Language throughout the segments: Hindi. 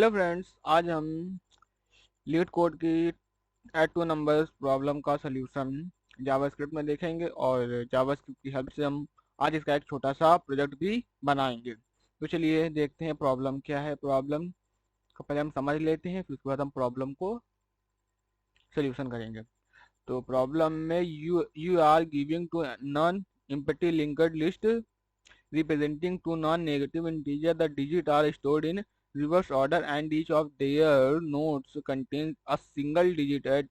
हेलो फ्रेंड्स, आज हम लीड कोड की ऐड टू नंबर्स प्रॉब्लम का सलूशन जावास्क्रिप्ट में देखेंगे और जावास्क्रिप्ट की हेल्प से हम आज इसका एक छोटा सा प्रोजेक्ट भी बनाएंगे। तो चलिए देखते हैं प्रॉब्लम क्या है। प्रॉब्लम को पहले हम समझ लेते हैं, फिर उसके बाद हम प्रॉब्लम को सल्यूशन करेंगे। तो प्रॉब्लम में you you are giving two non empty linked list representing two non-negative integers. The digits are stored in reverse order and each of their nodes contains a single digit at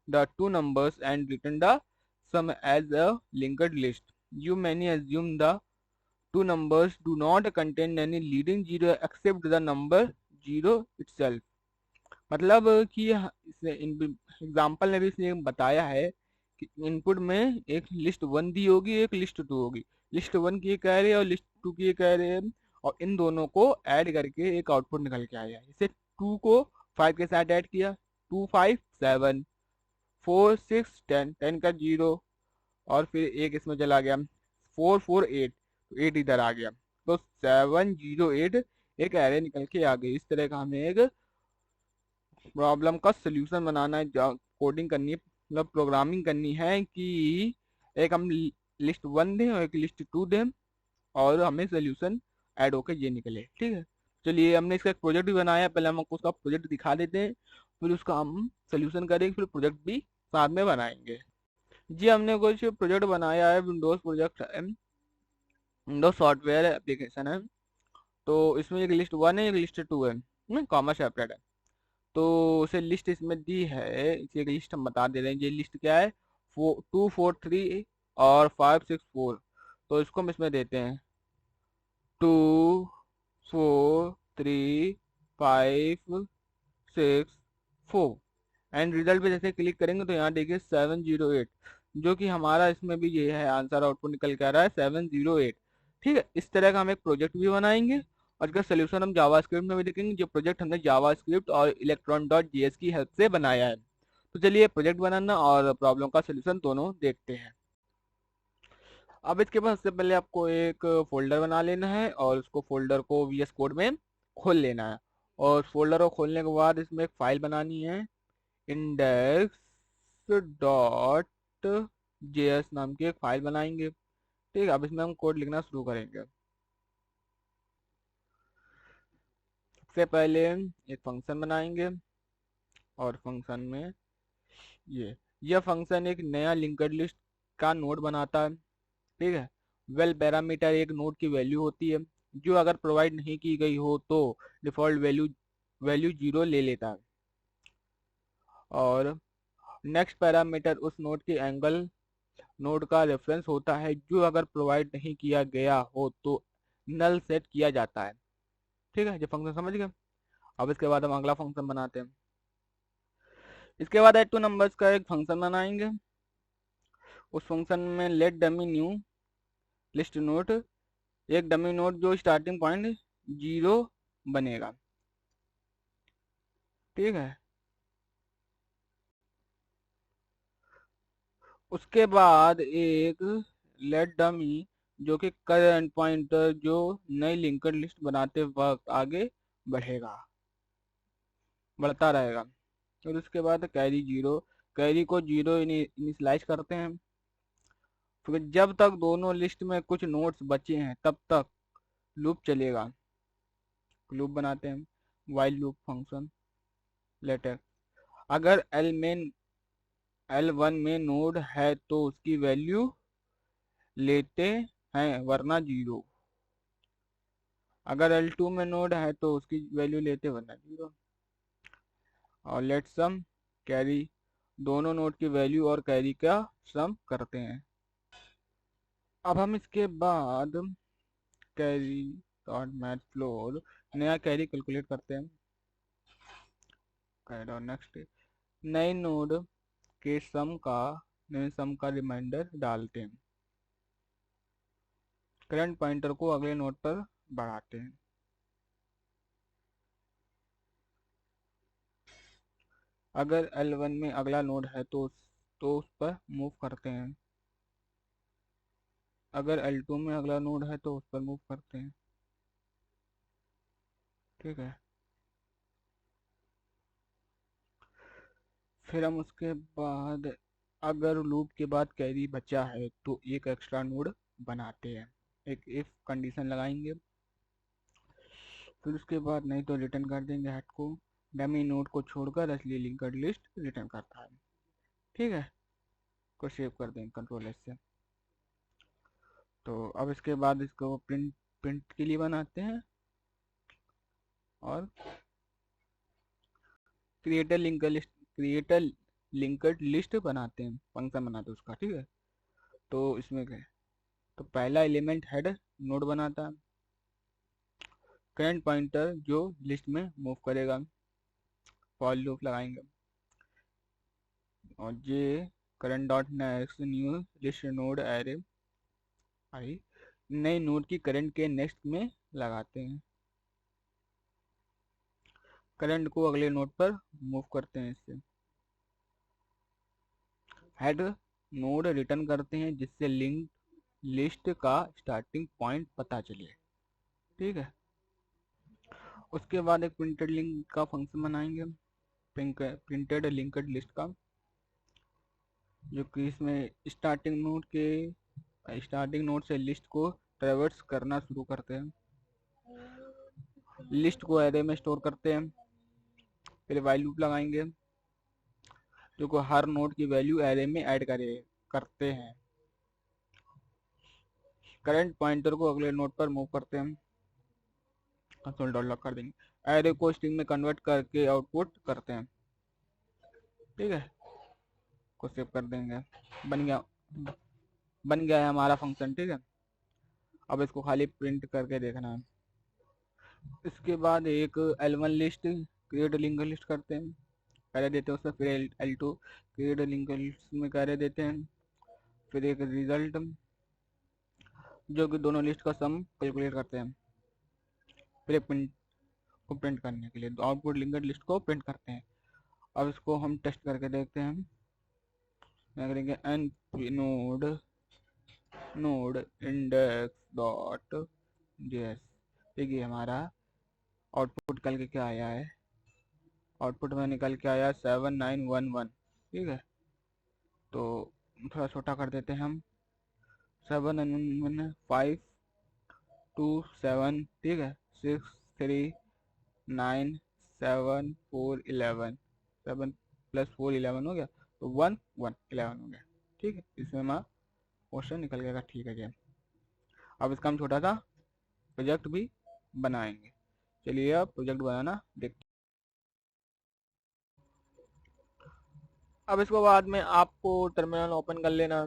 the two numbers and return the sum as a linked list. You may assume the two numbers do not contain any leading zero except the number zero itself. मतलब कि एग्जाम्पल ने भी इसने बताया है कि इनपुट में एक लिस्ट वन दी होगी, एक लिस्ट टू होगी। लिस्ट वन की एक एरे और लिस्ट टू की एक एरे, और इन दोनों को ऐड करके एक आउटपुट निकल के आया। जैसे टू को फाइव के साथ ऐड किया, two five seven, four six ten, ten का जीरो, और फिर एक इसमें चला गया फोर फोर एट, तो एट इधर आ गया, तो सेवन जीरो एट एक एरे निकल के आ गई। इस तरह का हमें एक प्रॉब्लम का सोल्यूशन बनाना है, कोडिंग करनी है, मतलब प्रोग्रामिंग करनी है कि एक हम लिस्ट वन दें और एक लिस्ट टू दें और हमें सोल्यूशन ऐड होकर ये निकले। ठीक है, चलिए हमने इसका एक प्रोजेक्ट भी बनाया। पहले हम आपको उसका प्रोजेक्ट दिखा देते हैं, फिर उसका हम सोल्यूशन करेंगे, फिर प्रोजेक्ट भी साथ में बनाएंगे। जी, हमने कुछ प्रोजेक्ट बनाया है। विंडोज प्रोजेक्ट है, विंडोज सॉफ्टवेयर एप्लीकेशन है। तो इसमें एक लिस्ट वन है, एक लिस्ट टू है, कॉमा सेपरेट है। तो उसे लिस्ट इसमें दी है, इसे एक लिस्ट हम बता दे रहे हैं। ये लिस्ट क्या है, टू फोर थ्री और फाइव सिक्स फोर। तो इसको हम इसमें देते हैं two four three five six four, and result पे जैसे क्लिक करेंगे तो यहाँ देखिए सेवन जीरो एट, जो कि हमारा इसमें भी ये है आंसर आउटपुट निकल के आ रहा है सेवन जीरो एट। ठीक है, इस तरह का हम एक प्रोजेक्ट भी बनाएंगे और इसका सोल्यूशन हम जावास्क्रिप्ट में भी देखेंगे। जो प्रोजेक्ट हमने जावास्क्रिप्ट और इलेक्ट्रॉन डॉट जेएस की हेल्प से बनाया है। तो चलिए प्रोजेक्ट बनाना और प्रॉब्लम का सोल्यूशन दोनों देखते हैं। अब इसके बाद सबसे पहले आपको एक फोल्डर बना लेना है और उसको फोल्डर को वीएस कोड में खोल लेना है। और फोल्डर को खोलने के बाद इसमें एक फाइल बनानी है, इंडेक्स डॉट जेएस नाम की एक फाइल बनाएंगे। ठीक है, अब इसमें हम कोड लिखना शुरू करेंगे। सबसे पहले एक फंक्शन बनाएंगे और फंक्शन में यह फंक्शन एक नया लिंक्ड लिस्ट का नोड बनाता है। ठीक है, वेल पैरामीटर एक नोड की वैल्यू होती है जो अगर प्रोवाइड नहीं की गई हो तो डिफॉल्ट वैल्यू वैल्यू जीरो ले लेता है। और नेक्स्ट पैरामीटर उस नोड के एंगल नोड का रेफरेंस होता है जो अगर प्रोवाइड नहीं किया गया हो तो नल सेट किया जाता है। ठीक है, ये फंक्शन समझ गए। अब इसके बाद हम अगला फंक्शन बनाते हैं। इसके बाद ऐड टू नंबर्स का एक फंक्शन बनाएंगे। उस फंक्शन में let dummy new list node, एक डमी नोट जो स्टार्टिंग पॉइंट जीरो बनेगा। ठीक है, उसके बाद एक लेट डमी जो कि करंट पॉइंटर जो नई लिंक्ड लिस्ट बनाते वक्त आगे बढ़ेगा, बढ़ता रहेगा। फिर उसके बाद कैरी जीरो, कैरी को जीरो इनिशलाइज करते हैं। फिर जब तक दोनों लिस्ट में कुछ नोट्स बचे हैं तब तक लूप चलेगा। लूप बनाते हैं वाइल लूप फंक्शन लेटर। अगर एल वन में नोड है तो उसकी वैल्यू लेते हैं वरना जीरो। अगर एल टू में नोड है तो उसकी वैल्यू लेते वरना जीरो। और लेट सम कैरी, दोनों नोड की वैल्यू और कैरी का सम करते हैं। अब हम इसके बाद कैरी डॉट मैथ फ्लोर नया कैरी कैलकुलेट करते हैं। कैरी डॉट नेक्स्ट नए नोड के नए सम का रिमाइंडर डालते हैं। करंट पॉइंटर को अगले नोड पर बढ़ाते हैं। अगर L1 में अगला नोड है तो उस पर मूव करते हैं। अगर L2 में अगला नोड है तो उस पर मूव करते हैं। ठीक है, फिर हम उसके बाद अगर लूप के बाद कैरी बचा है तो एक एक्स्ट्रा नोड बनाते हैं, एक इफ कंडीशन लगाएंगे। फिर उसके बाद नहीं तो रिटर्न कर देंगे हेड को, डमी नोड को छोड़कर असली लिंक्ड लिस्ट रिटर्न करता है। ठीक है, को सेव कर देंगे कंट्रोल एस से। तो अब इसके बाद इसको प्रिंट प्रिंट के लिए बनाते हैं और क्रिएटर लिंक्ड लिस्ट बनाते हैं, फंक्शन बनाते हैं उसका। ठीक है, तो इसमें क्या है, तो पहला एलिमेंट हेड नोड बनाता है, करंट पॉइंटर जो लिस्ट में मूव करेगा, फॉर लूप लगाएंगे, और ये current dot next new list node array आई नए नोड की करंट के नेक्स्ट में लगाते हैं, करंट को अगले नोड पर मूव करते हैं इससे। हेड नोड रिटर्न करते हैं जिससे लिंक लिस्ट का स्टार्टिंग पॉइंट पता चले। ठीक है, उसके बाद एक प्रिंटेड लिंक का फंक्शन बनाएंगे, प्रिंटेड लिंक्ड लिस्ट का, जो कि इसमें स्टार्टिंग नोड से लिस्ट को ट्रेवर्स करना शुरू करते हैं, लिस्ट को एरे में स्टोर करते हैं। फिर व्हाइल लूप लगाएंगे जो को हर नोड की वैल्यू एरे में ऐड करते हैं, करंट पॉइंटर को अगले नोड पर मूव करते हैं, कंसोल डॉट लॉग कर देंगे, एरे को स्ट्रिंग में कन्वर्ट करके आउटपुट करते हैं। ठीक है, को सेव कर देंगे, बन गया है हमारा फंक्शन। ठीक है, अब इसको खाली प्रिंट करके देखना है। इसके बाद एक L1 list create linked list करते हैं, कैरे देते हैं उसमें, फिर L2 क्रिएट लिंक्ड लिस्ट में कैरे देते हैं, फिर एक रिजल्ट जो कि दोनों लिस्ट का सम कैलकुलेट करते हैं, फिर एक प्रिंट को प्रिंट करने के लिए आउटपुट लिंक्ड लिस्ट को प्रिंट करते हैं। अब इसको हम टेस्ट करके देखते हैं, क्या करेंगे, an node index dot JS. देखिए हमारा आउटपुट निकल के क्या आया है, आउटपुट में निकल के आया 7911। ठीक है, तो थोड़ा छोटा कर देते हैं हम, 71527। ठीक है, 6397411, 7 + 4 11 हो गया, तो 1111 हो गया। ठीक है, इसमें हमारा क्वेश्चन निकल गया। ठीक है जी, अब इसका हम छोटा सा प्रोजेक्ट भी बनाएंगे। चलिए अब प्रोजेक्ट बनाना देखते। अब इसको बाद में आपको टर्मिनल ओपन कर लेना,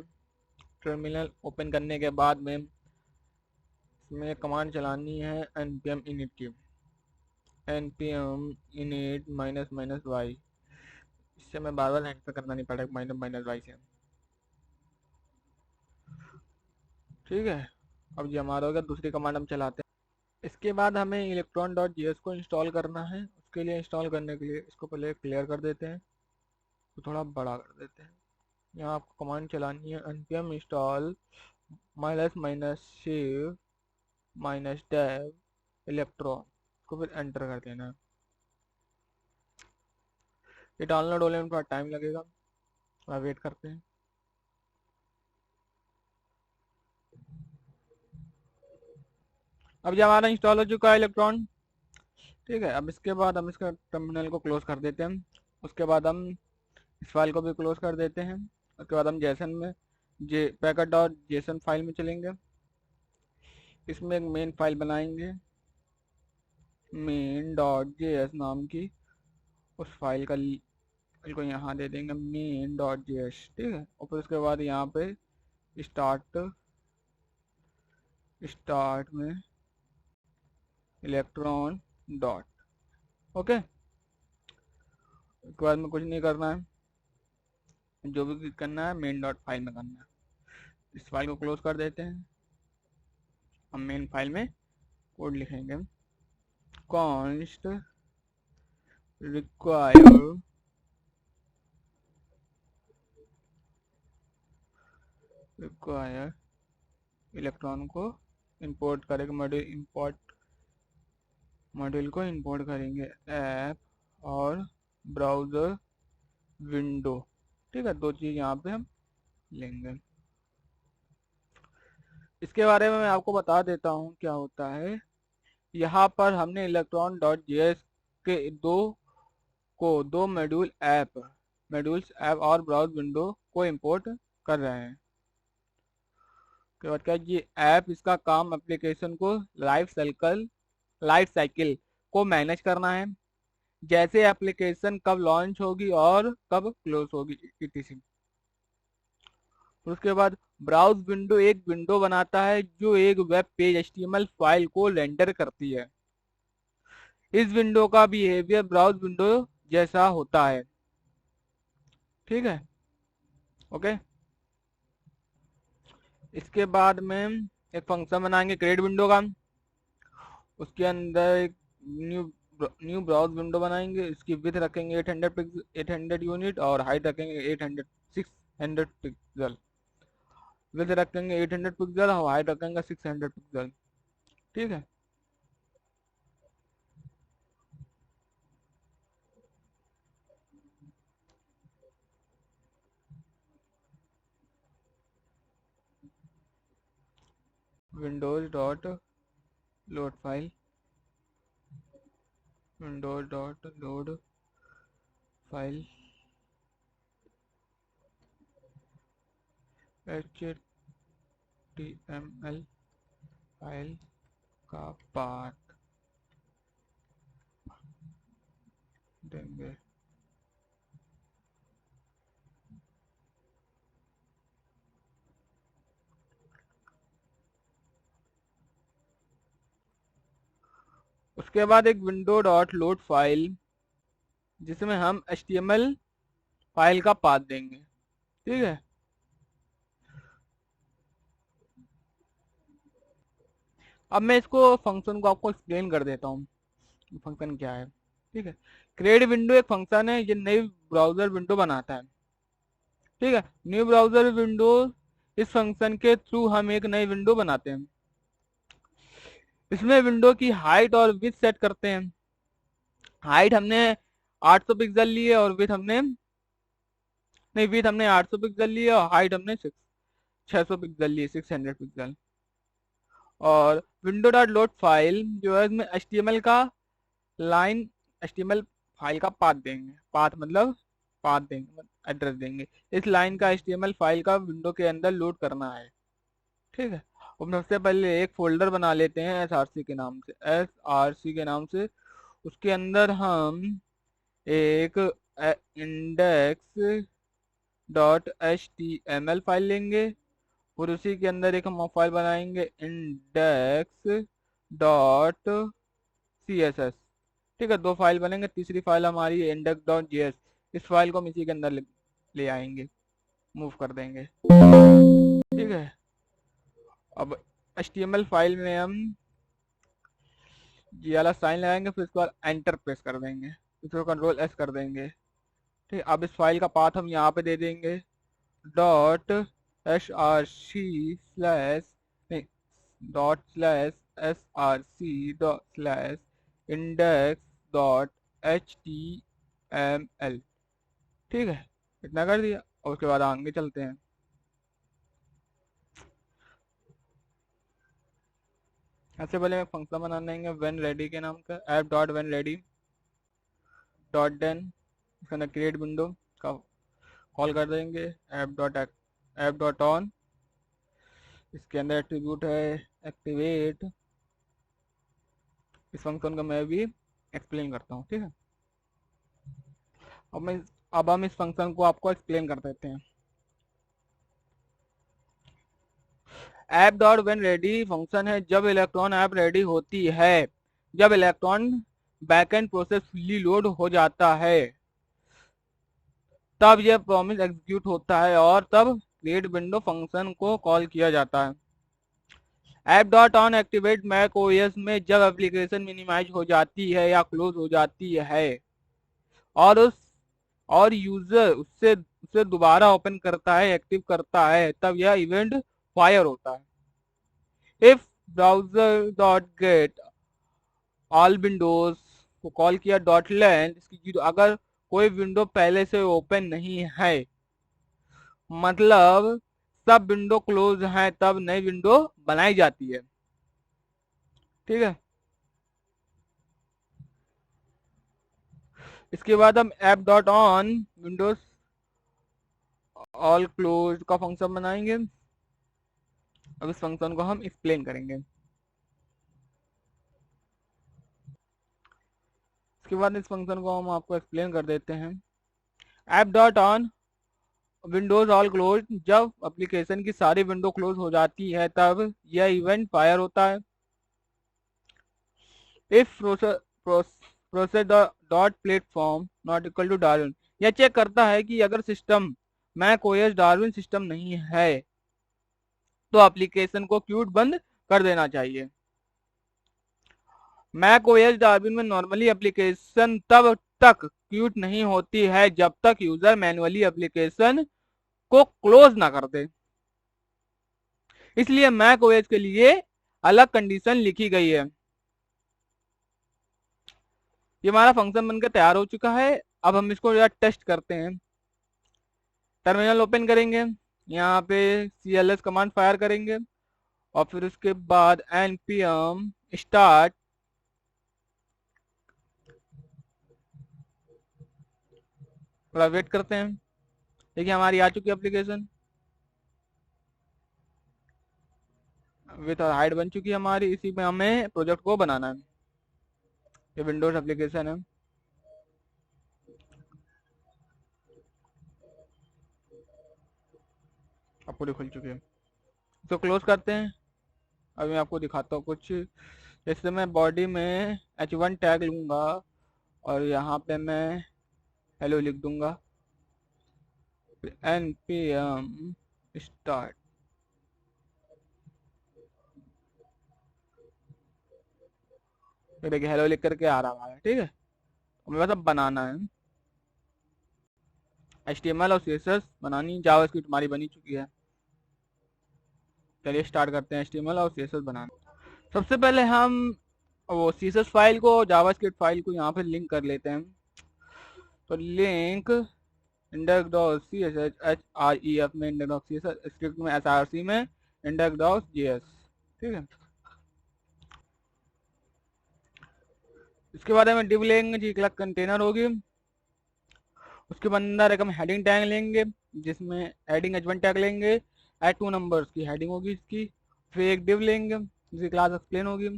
टर्मिनल ओपन करने के बाद में इसमें कमांड चलानी है npm init की, npm init -y। इससे मैं बार बार एंटर करना नहीं पड़ेगा -y से। ठीक है, अब ये हमारा हो गया। दूसरी कमांड हम चलाते हैं। इसके बाद हमें electron.js को इंस्टॉल करना है। उसके लिए इंस्टॉल करने के लिए इसको पहले क्लियर कर देते हैं, तो थोड़ा बड़ा कर देते हैं। यहाँ आपको कमांड चलानी है npm install -save -dev electron, को फिर एंटर कर देना। ये डाउनलोड होने में थोड़ा टाइम लगेगा, थोड़ा वेट करते हैं। अब जब हमारा इंस्टॉल हो चुका है इलेक्ट्रॉन, ठीक है, अब इसके बाद हम इसका टर्मिनल को क्लोज कर देते हैं। उसके बाद हम इस फाइल को भी क्लोज कर देते हैं। उसके बाद हम जेसन में पैकेट डॉट जेसन फाइल में चलेंगे, इसमें एक मेन फाइल बनाएंगे, main.js नाम की। उस फाइल को यहाँ दे देंगे main.js। ठीक है, और फिर उसके बाद यहाँ पे स्टार्ट में इलेक्ट्रॉन डॉट, ओके। उसके बाद में कुछ नहीं करना है, जो भी करना है मेन डॉट फाइल में करना है। इस फाइल को क्लोज कर देते हैं। हम मेन फाइल में कोड लिखेंगे, कॉन्स्ट रिक्वायर इलेक्ट्रॉन को इंपोर्ट करेंगे, मॉड्यूल को इंपोर्ट करेंगे ऐप और ब्राउज़र विंडो। ठीक है, दो चीज यहाँ पे हम लेंगे। इसके बारे में मैं आपको बता देता हूँ क्या होता है। यहाँ पर हमने इलेक्ट्रॉन डॉट जेएस के दो मॉड्यूल्स ऐप और ब्राउज विंडो को इंपोर्ट कर रहे हैं। उसके बाद क्या, ये ऐप, इसका काम एप्लीकेशन को लाइफ साइकिल को मैनेज करना है, जैसे एप्लीकेशन कब लॉन्च होगी और कब क्लोज होगी, etc। उसके बाद ब्राउज विंडो एक विंडो बनाता है जो एक वेब पेज एचटीएमएल फाइल को रेंडर करती है। इस विंडो का बिहेवियर ब्राउज विंडो जैसा होता है। ठीक है, ओके। इसके बाद में एक फंक्शन बनाएंगे क्रिएट विंडो का। उसके अंदर एक न्यू न्यू ब्राउज विंडो बनाएंगे। इसकी विड्थ रखेंगे 800 यूनिट और हाइट रखेंगे 600 पिक्सल। विड्थ रखेंगे 800 पिक्सल और हाइट रखेंगे 600 पिक्सल। ठीक है, Windows dot load file, Windows dot load file HTML file का पाथ देंगे। उसके बाद एक विंडो डॉट लोड फाइल जिसमें हम HTML फाइल का पाथ देंगे। ठीक है, अब मैं इसको फंक्शन को आपको एक्सप्लेन कर देता हूँ, फंक्शन क्या है। ठीक है, क्रिएट विंडो एक फंक्शन है, ये नई ब्राउजर विंडो बनाता है। ठीक है, न्यू ब्राउजर विंडो, इस फंक्शन के थ्रू हम एक नई विंडो बनाते हैं। इसमें विंडो की हाइट और विड्थ सेट करते हैं। हाइट हमने 800 पिक्सल ली है और विड्थ हमने नहीं विड्थ हमने 800 पिक्सल ली है और हाइट हमने 600 पिक्सल ली है, 600 पिक्सल। और विंडो डॉट लोड फाइल जो है, इसमें HTML का लाइन HTML फाइल का पाथ देंगे। पाथ देंगे, एड्रेस देंगे। इस लाइन का HTML फाइल का विंडो के अंदर लोड करना है। ठीक है, हम सबसे पहले एक फोल्डर बना लेते हैं एस आर सी के नाम से। उसके अंदर हम एक इंडेक्स डॉट HTML फाइल लेंगे और उसी के अंदर एक हम फाइल बनाएंगे इंडेक्स डॉट CSS। ठीक है, दो फाइल बनेंगे, तीसरी फाइल हमारी इंडेक्स डॉट जेएस। इस फाइल को हम इसी के अंदर ले आएंगे, मूव कर देंगे। ठीक है, अब HTML फाइल में हम ये वाला साइन लगाएंगे, फिर उसके बाद एंटर प्रेस कर देंगे, फिर कंट्रोल S कर देंगे। ठीक है, अब इस फाइल का पाथ हम यहाँ पे दे देंगे .src नहीं .src/index.html। ठीक है, इतना कर दिया और उसके बाद आगे चलते हैं। सबसे पहले मैं फंक्शन बनाएंगे व्हेन रेडी के नाम का, app dot when ready dot then इसके अंदर क्रिएट विंडो का कॉल कर देंगे, ऐप डॉट ऑन। इसके अंदर एट्रीब्यूट है एक्टिवेट। इस फंक्शन को मैं भी एक्सप्लेन करता हूँ। ठीक है, अब हम इस फंक्शन को आपको एक्सप्लेन कर देते हैं। App dot when ready function है जब इलेक्ट्रॉन ऐप रेडी होती है, जब electron backend process fully load हो जाता है, तब यह प्रॉमिस एग्जीक्यूट होता है और तब क्रिएट विंडो फंक्शन को कॉल किया जाता है। App dot on activate Mac OS में जब एप्लीकेशन मिनिमाइज हो जाती है या क्लोज हो जाती है और यूजर उससे दोबारा ओपन करता है, एक्टिव करता है, तब यह इवेंट फायर होता है। If browser dot get all Windows को कॉल किया डॉट लेंथ, अगर कोई विंडो पहले से ओपन नहीं है, मतलब सब विंडो क्लोज है तब नई विंडो बनाई जाती है। ठीक है, इसके बाद हम app dot on Windows all close का फंक्शन बनाएंगे। अब इस फंक्शन को हम एक्सप्लेन करेंगे। इसके बाद इस फंक्शन को हम आपको एक्सप्लेन कर देते हैं। App dot on Windows all close, जब एप्लीकेशन की सारी विंडो क्लोज हो जाती है तब यह इवेंट फायर होता है। If process dot platform not equal to Darwin, यह चेक करता है कि अगर system Mac OS Darwin system नहीं है तो एप्लीकेशन को क्यूट बंद कर देना चाहिए। मैक ओएस डार्विन में नॉर्मली एप्लीकेशन तब तक क्यूट नहीं होती है जब तक यूजर मैनुअली एप्लीकेशन को क्लोज ना कर दे। इसलिए मैक ओएस के लिए अलग कंडीशन लिखी गई है। ये हमारा फंक्शन बनकर तैयार हो चुका है। अब हम इसको जरा टेस्ट करते हैं। टर्मिनल ओपन करेंगे, यहाँ पे cls कमांड फायर करेंगे और फिर उसके बाद npm स्टार्ट थोड़ा वेट करते हैं। देखिए हमारी आ चुकी एप्लीकेशन विथ और हाइड बन चुकी है हमारी। इसी में हमें प्रोजेक्ट को बनाना है। ये विंडोज एप्लीकेशन है। अब पूरी खुल चुकी है, तो क्लोज करते हैं। अभी मैं आपको दिखाता हूँ कुछ। जैसे मैं बॉडी में h1 टैग लूंगा और यहाँ पे मैं हेलो लिख दूंगा, npm स्टार्ट। देखिए हेलो लिख करके आ रहा है। ठीक है, हमें बस अब बनाना है। HTML और CSS बनानी, जावास्क्रिप्ट हमारी बनी चुकी है। चलिए स्टार्ट करते हैं HTML और CSS बनाना। सबसे पहले हम वो CSS फाइल को जावास्क्रिप्ट फाइल को यहाँ पे लिंक कर लेते हैं। तो लिंक इंडेक्स डॉट CSS में इंडेक्स डॉट CSS, स्क्रिप्ट में SRC में इंडेक्स डॉट JS। ठीक है, इसके बाद हमें डिव लेंगे जी क्लास कंटेनर होगी। उसके अंदर एक हम हेडिंग टैग लेंगे जिसमें हेडिंग h1 टैग लेंगे, एड टू नंबर्स की हेडिंग होगी इसकी। फिर एक डिव लेंगे जिसकी क्लास एक्सप्लेन होगी।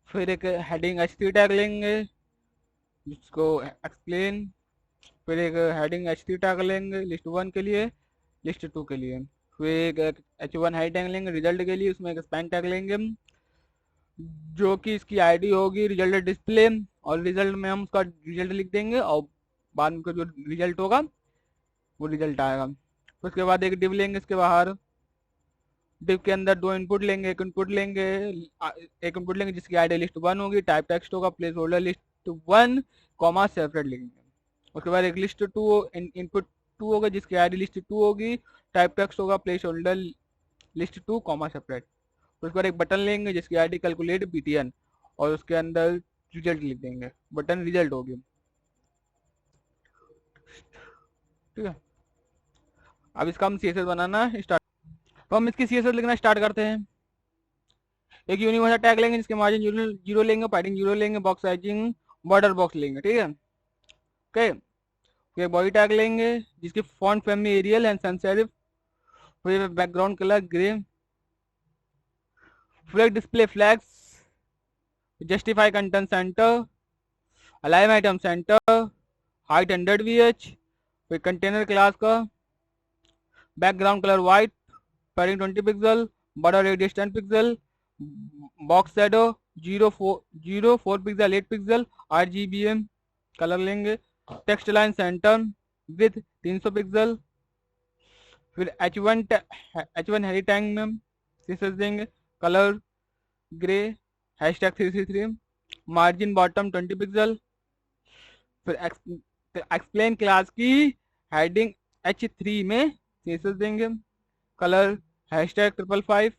फिर एक हेडिंग h3 टैग लेंगे जिसको एक्सप्लेन। फिर एक हेडिंग h3 टैग लेंगे लिस्ट 1 के लिए, लिस्ट 2 के लिए। फिर एक h1 हेड टैग लेंगे रिजल्ट के लिए, उसमें एक स्पैन टैग लेंगे जो कि इसकी आईडी होगी रिजल्ट डिस्प्ले, और रिजल्ट में हम उसका रिजल्ट लिख देंगे और बाद में जो रिजल्ट होगा वो रिजल्ट आएगा। उसके बाद एक डिव लेंगे इसके बाहर। डिव के अंदर दो इनपुट लेंगे, एक इनपुट लेंगे जिसकी आईडी लिस्ट 1 होगी, टाइप टेक्स्ट होगा, place holder list 1 comma separate लिखेंगे। उसके बाद एक लिस्ट 2 इनपुट 2 होगा जिसकी आईडी लिस्ट 2 होगी, टाइप टेक्स्ट होगा, place holder list 2 comma separate. उसके बाद एक बटन लेंगे जिसकी आईडी कैलकुलेट BTN और उसके अंदर रिजल्ट लिख देंगे, बटन रिजल्ट होगी। ठीक है, अब इसका हम CSS बनाना स्टार्ट। तो हम इसकी CSS लिखना स्टार्ट करते हैं। एक यूनिवर्सल टैग लेंगे जिसके मार्जिन जीरो लेंगे, पैडिंग जीरो लेंगे, बॉक्स साइजिंग बॉर्डर बॉक्स लेंगे। ठीक है, ओके। फिर बॉडी टैग लेंगे जिसकी font family Arial and sans serif. फिर बैकग्राउंड कलर ग्रे। फिर display flags, justify content centre, alive item centre, height 100 VH। फिर कंटेनर क्लास का background colour white, padding 20 pixel, border radius 10 pixel, box shadow 0 4 pixel 8 pixel, RGBM colour लेंगे। Text line centre with 300 pixel. फिर H1 हेडी टैग में CSS देंगे, colour grey, hashtag 333, margin bottom 20 pixel. फिर एक्सप्लेन क्लास की हेडिंग H3 में CSS देंगे, colour hashtag 555,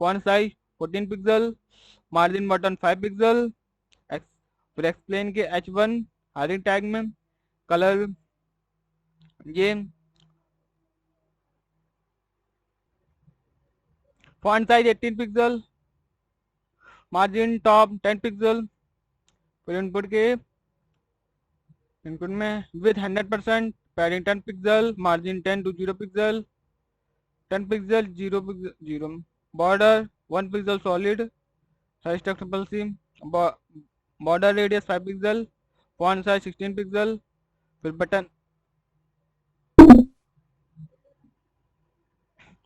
font size 14 pixel, margin button 5 pixel. फिर एक्सप्लेन के H1 हेडिंग टैग में कलर ये font size 18 pixel, margin top 10 pixel, फिर इनपुट में with 100%, padding 10 pixel, margin 10 to 0 pixel, 10 pixel, 0 pixel, 0 border 1 pixel solid, size text simple सी, border radius 5 pixel, font size 16 pixel, फिर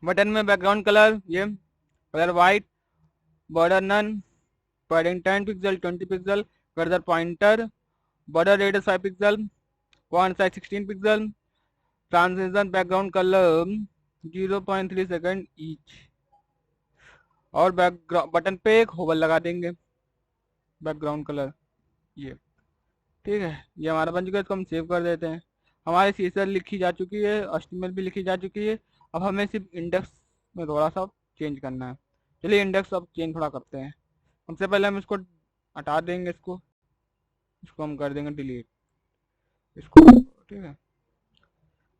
बटन में बैकग्राउंड कलर ये colour white, border none, padding 10 pixel, 20 pixel, cursor pointer, border radius 5 pixel, font size 16 pixel, transition background colour 0.3 second each, और बैकग्राउंड बटन पे एक होवर लगा देंगे बैकग्राउंड कलर ये। ठीक है, ये हमारा बन चुका है, इसको हम सेव कर देते हैं। हमारी सीसर लिखी जा चुकी है, एचटीएमएल भी लिखी जा चुकी है। अब हमें सिर्फ इंडेक्स में थोड़ा सा चेंज करना है। चलिए इंडेक्स अब चेंज थोड़ा करते हैं। सबसे पहले हम इसको हटा देंगे, इसको हम कर देंगे डिलीट इसको। ठीक है,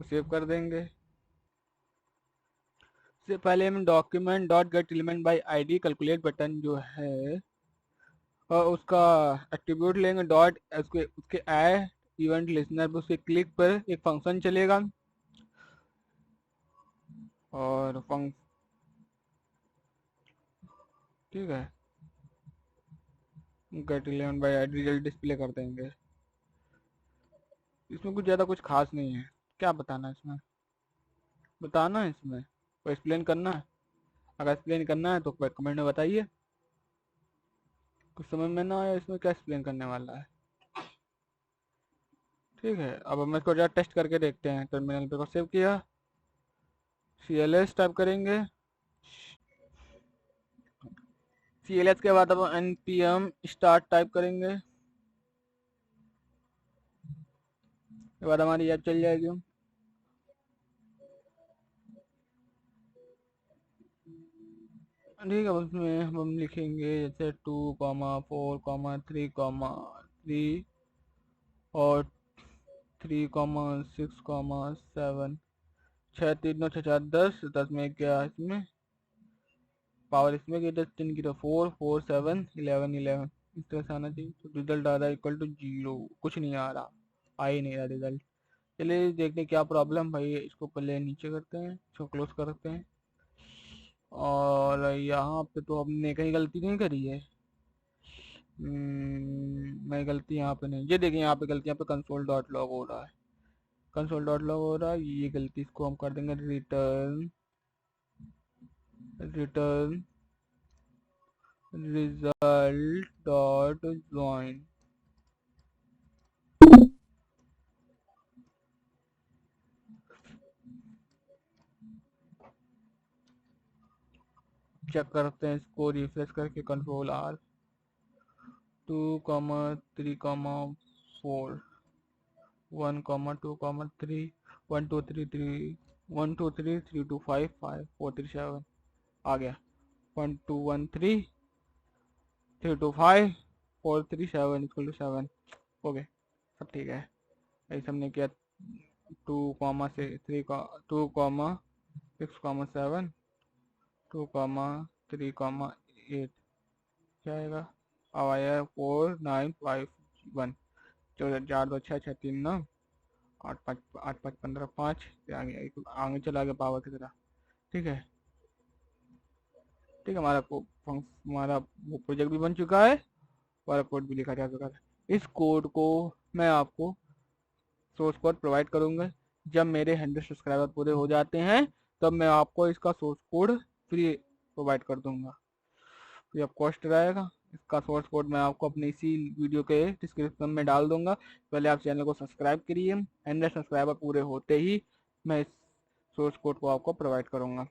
तो सेव कर देंगे। इससे पहले हम document dot gate element by ID calculate button जो है और उसका एट्रीब्यूट लेंगे डॉट उसके ऐड इवेंट लिसनर पर उसके क्लिक पर एक फंक्शन चलेगा और ठीक है gate element by ID result display कर देंगे। इसमें कुछ ज़्यादा कुछ खास नहीं है। क्या बताना है इसमें, बताना है इसमें कोई एक्सप्लेन करना है? अगर एक्सप्लेन करना है तो कमेंट में बताइए। कुछ समझ में ना आया इसमें क्या एक्सप्लेन करने वाला है। ठीक है, अब हम इसको जरा टेस्ट करके देखते हैं। टर्मिनल पे को सेव किया, CLS टाइप करेंगे, CLS के बाद अब npm स्टार्ट टाइप करेंगे, के बाद हमारी ऐप चल जाएगी। ठीक है, उसमें हम लिखेंगे जैसे 2,4,3,3 और 3,6,7, 6 3 9 6 4 10, 10 में क्या इसमें पावर इसमें की 10 3 की तो 4 4 7 11 11 इस तरह से आना चाहिए। तो रिजल्ट आ रहा है इक्वल टू 0, कुछ नहीं आ रहा, आ ही नहीं रहा रिजल्ट। चलिए देखते क्या प्रॉब्लम भाई। इसको पहले नीचे करते हैं, इसको क्लोज करते हैं और यहाँ पे तो हमने कहीं गलती नहीं करी है। मैं गलती यहाँ पे नहीं, ये देखिए यहाँ पे गलती, यहाँ पे कंसोल डॉट लॉग हो रहा है, कंसोल डॉट लॉग हो रहा है, ये गलती इसको हम कर देंगे return result dot join. Check करते हैं इसको रिफ्रेश करके, कंट्रोल R 2,3,4 1,2,3 1 2 3 3 1 2 3 3 2 5 5 4 3 7 आ गया। 1 2 1 3 3 2 5 4 3 7 इक्वल टू 7 हो गए, सब ठीक है। ऐसे हमने किया 2 से 3 का 2 6 7 2 3 8 क्या आएगा, अब आया 4 9 5 1 4 2 6 6 3 9 8 5 15 5 आगे चला गया पावर की तरह। ठीक है, ठीक है, हमारा वो प्रोजेक्ट भी बन चुका है, हमारा कोड भी लिखा जा चुका है। इस कोड को मैं आपको सोर्स कोड प्रोवाइड करूंगा। जब मेरे 100 सब्सक्राइबर पूरे हो जाते हैं तब मैं आपको इसका सोर्स कोड फ्री प्रोवाइड कर दूंगा, फ्री ऑफ कॉस्ट रहेगा। इसका सोर्स कोड मैं आपको अपने इसी वीडियो के डिस्क्रिप्शन में डाल दूंगा। पहले आप चैनल को सब्सक्राइब करिए, 100 सब्सक्राइबर पूरे होते ही मैं इस सोर्स कोड को आपको प्रोवाइड करूंगा।